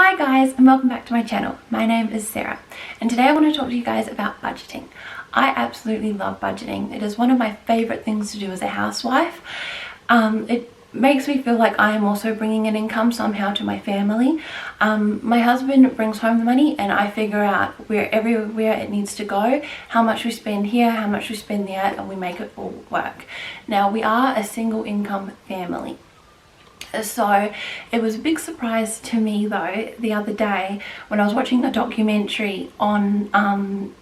Hi guys, and welcome back to my channel. My name is Sarah, and today I want to talk to you guys about budgeting. I absolutely love budgeting. It is one of my favorite things to do as a housewife. It makes me feel like I am also bringing an income somehow to my family. My husband brings home the money and I figure out everywhere it needs to go, how much we spend here, how much we spend there, and we make it all work. Now, we are a single income family. So it was a big surprise to me though the other day when I was watching a documentary on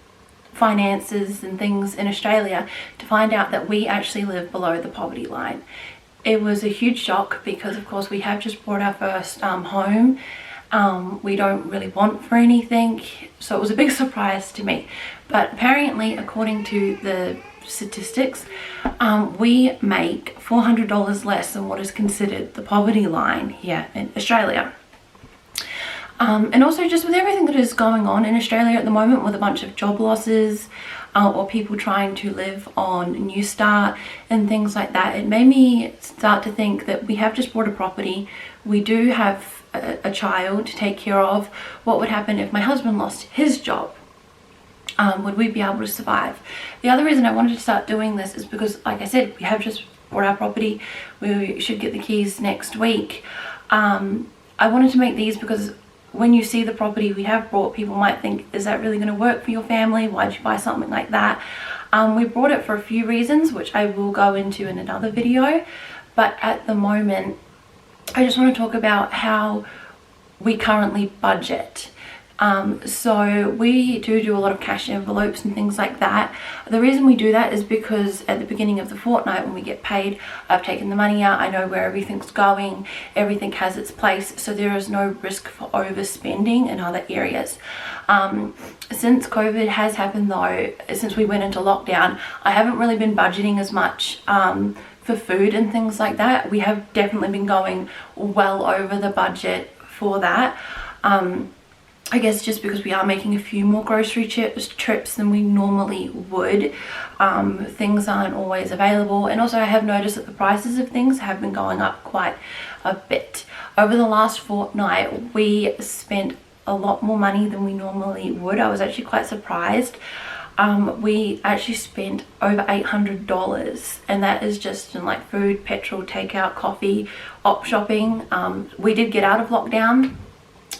finances and things in Australia to find out that we actually live below the poverty line. It was a huge shock because of course we have just bought our first home. We don't really want for anything, so it was a big surprise to me. But apparently, according to the statistics, we make $400 less than what is considered the poverty line here in Australia. And also just with everything that is going on in Australia at the moment, with a bunch of job losses or people trying to live on New Start and things like that, it made me start to think that we have just bought a property. We do have a child to take care of. What would happen if my husband lost his job? Would we be able to survive? The other reason I wanted to start doing this is because, like I said, we have just bought our property. We should get the keys next week. I wanted to make these because when you see the property we have bought, people might think, is that really going to work for your family? Why'd you buy something like that? We bought it for a few reasons, which I will go into in another video. But at the moment, I just want to talk about how we currently budget. So we do a lot of cash envelopes and things like that. The reason we do that is because at the beginning of the fortnight when we get paid, I've taken the money out, I know where everything's going, everything has its place, so there is no risk for overspending in other areas. Since COVID has happened though, since we went into lockdown, I haven't really been budgeting as much for food and things like that. We have definitely been going well over the budget for that. I guess just because we are making a few more grocery trips than we normally would. Things aren't always available, and also I have noticed that the prices of things have been going up quite a bit. Over the last fortnight we spent a lot more money than we normally would. I was actually quite surprised. We actually spent over $800, and that is just in like food, petrol, takeout, coffee, op shopping. We did get out of lockdown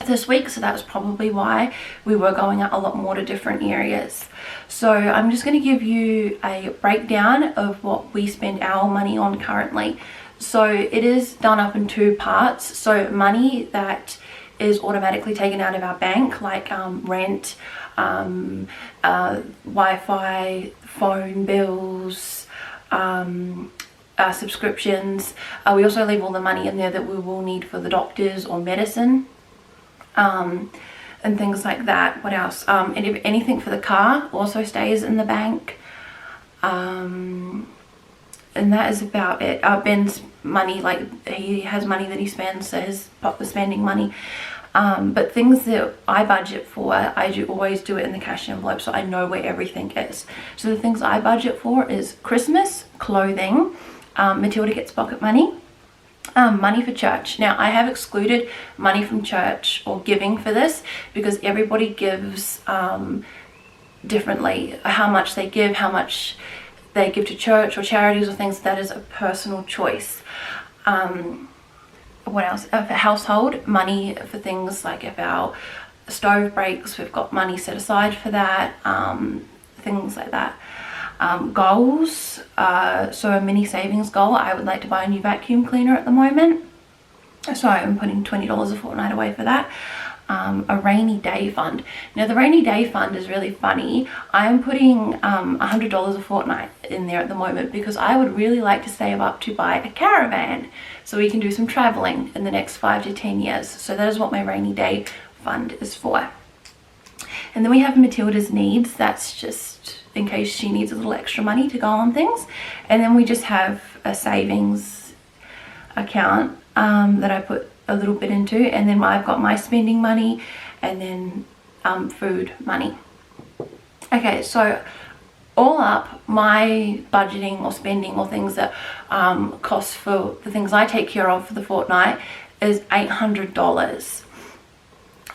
this week, so that was probably why we were going out a lot more to different areas. So I'm just going to give you a breakdown of what we spend our money on currently. So it is done up in two parts. So money that is automatically taken out of our bank, like rent, Wi-Fi, phone bills, subscriptions. We also leave all the money in there that we will need for the doctors or medicine. And things like that. What else? And if anything for the car also stays in the bank. And that is about it. Ben's money, like he has money that he spends, so his spending money. But things that I budget for, I always do it in the cash envelope, so I know where everything is. So the things I budget for is Christmas, clothing, Matilda gets pocket money. Money for church. Now I have excluded money from church or giving for this because everybody gives differently. How much they give, how much they give to church or charities or things, that is a personal choice. What else? For household, money for things like if our stove breaks, we've got money set aside for that, things like that. Goals, so a mini savings goal, I would like to buy a new vacuum cleaner at the moment, so I'm putting $20 a fortnight away for that. A rainy day fund. Now the rainy day fund is really funny. I am putting $100 a fortnight in there at the moment because I would really like to save up to buy a caravan so we can do some traveling in the next 5 to 10 years. So that is what my rainy day fund is for. And then we have Matilda's needs. That's just in case she needs a little extra money to go on things. And then we just have a savings account that I put a little bit into, and then I've got my spending money and then food money. Okay, so all up, my budgeting or spending or things that cost for the things I take care of for the fortnight is $800.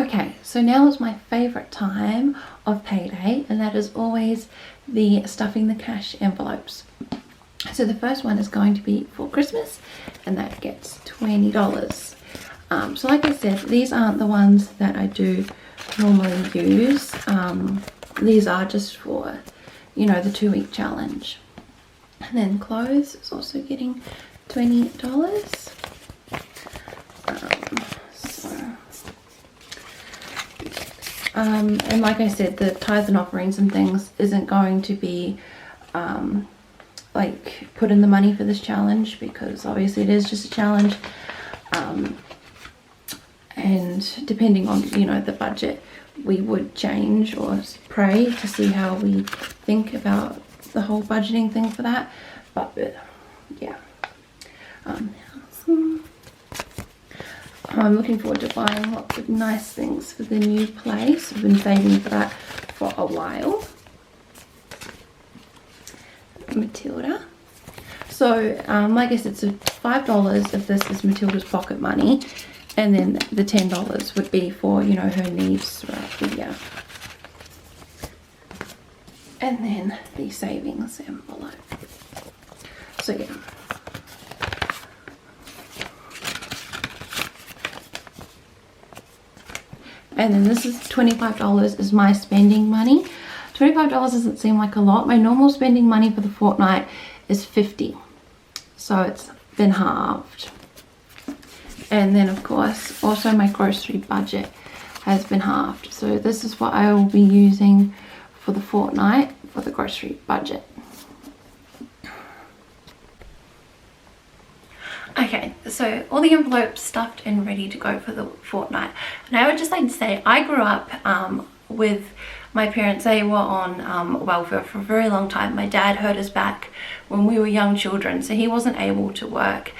Okay, so now is my favorite time of payday, and that is always the stuffing the cash envelopes. So the first one is going to be for Christmas, and that gets $20. So like I said, these aren't the ones that I do normally use. These are just for, you know, the 2-week challenge. And then clothes is also getting $20. And like I said, the tithes and offerings and things isn't going to be like put in the money for this challenge, because obviously it is just a challenge, and depending on, you know, the budget, we would change or pray to see how we think about the whole budgeting thing for that. But yeah, I'm looking forward to buying lots of nice things for the new place. I've been saving for that for a while. Matilda. So like I said, so $5 if this is Matilda's pocket money, and then the $10 would be for, you know, her needs throughout the year. And then the savings envelope. So yeah. And then this is $25 is my spending money. $25 doesn't seem like a lot. My normal spending money for the fortnight is $50. So it's been halved. And then of course, also my grocery budget has been halved. So this is what I will be using for the fortnight for the grocery budget. Okay, so all the envelopes stuffed and ready to go for the fortnight. And I would just like to say, I grew up with my parents. They were on welfare for a very long time. My dad hurt his back when we were young children, so he wasn't able to work.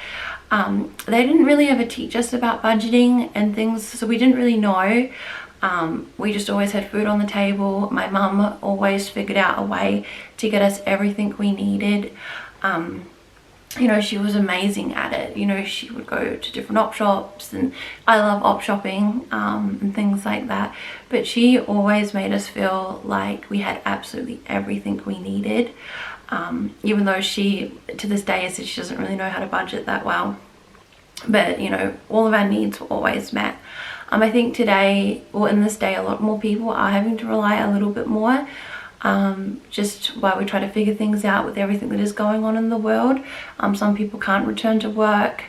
They didn't really ever teach us about budgeting and things, so we didn't really know. We just always had food on the table. My mum always figured out a way to get us everything we needed. You know, she was amazing at it. You know, she would go to different op shops, and I love op shopping and things like that. But she always made us feel like we had absolutely everything we needed. Even though she, to this day, says she doesn't really know how to budget that well. But, you know, all of our needs were always met. I think today, or in this day, a lot more people are having to rely a little bit more. Just while we try to figure things out with everything that is going on in the world. Some people can't return to work.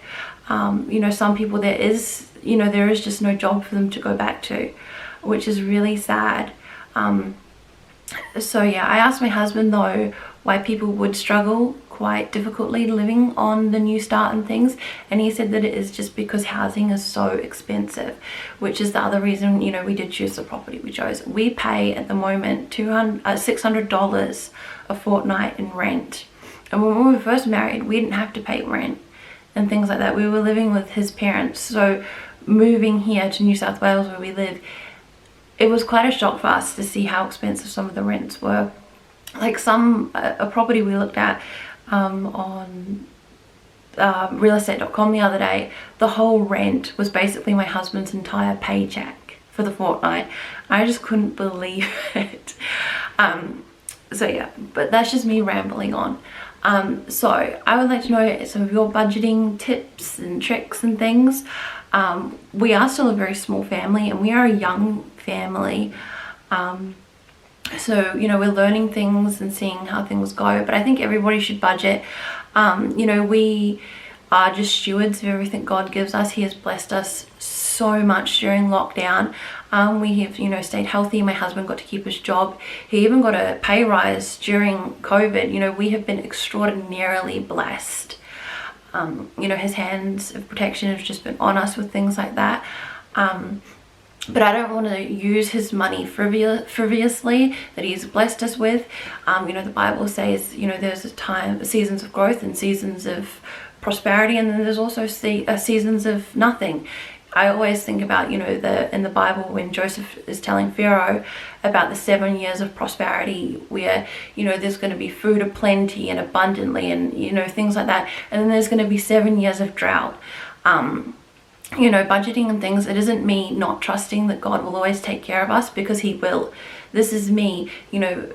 You know, some people there is just no job for them to go back to, which is really sad. So yeah, I asked my husband though why people would struggle quite difficultly living on the New Start and things, and he said that it is just because housing is so expensive, which is the other reason, you know, we did choose the property we chose. We pay at the moment $600 a fortnight in rent, and when we were first married we didn't have to pay rent and things like that. We were living with his parents, so moving here to New South Wales where we live, it was quite a shock for us to see how expensive some of the rents were. Like a property we looked at on realestate.com the other day, the whole rent was basically my husband's entire paycheck for the fortnight. I just couldn't believe it. So yeah, but that's just me rambling on. So I would like to know some of your budgeting tips and tricks and things. We are still a very small family, and we are a young family. So, you know, we're learning things and seeing how things go, but I think everybody should budget. You know, we are just stewards of everything God gives us. He has blessed us so much during lockdown. We have, you know, stayed healthy. My husband got to keep his job. He even got a pay rise during COVID. You know, we have been extraordinarily blessed. You know, his hands of protection have just been on us with things like that. But I don't want to use his money frivolously that he's blessed us with. You know, the Bible says, you know, there's seasons of growth and seasons of prosperity, and then there's also seasons of nothing. I always think about, you know, in the Bible when Joseph is telling Pharaoh about the 7 years of prosperity where, you know, there's going to be food aplenty and abundantly and, you know, things like that. And then there's going to be 7 years of drought. you know, budgeting and things, it isn't me not trusting that God will always take care of us, because he will. This is me, you know,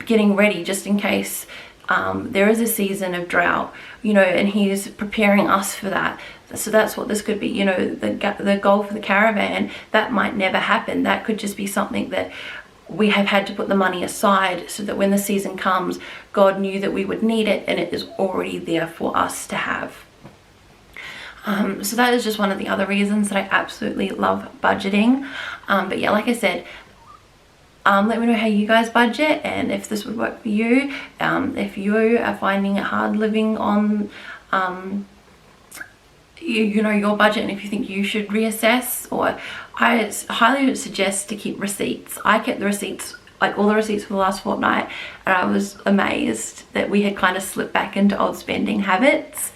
getting ready just in case there is a season of drought, you know, and he's preparing us for that. So that's what this could be, you know, the goal for the caravan, that might never happen. That could just be something that we have had to put the money aside so that when the season comes, God knew that we would need it, and it is already there for us to have. So that is just one of the other reasons that I absolutely love budgeting. But yeah, like I said, let me know how you guys budget and if this would work for you. If you are finding it hard living on you know, your budget, and if you think you should reassess, or I highly suggest to keep receipts. I kept the receipts, like all the receipts for the last fortnight, and I was amazed that we had kind of slipped back into old spending habits.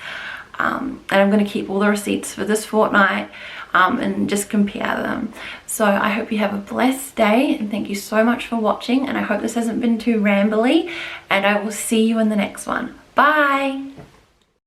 And I'm going to keep all the receipts for this fortnight and just compare them. So I hope you have a blessed day, and thank you so much for watching, and I hope this hasn't been too rambly, and I will see you in the next one. Bye!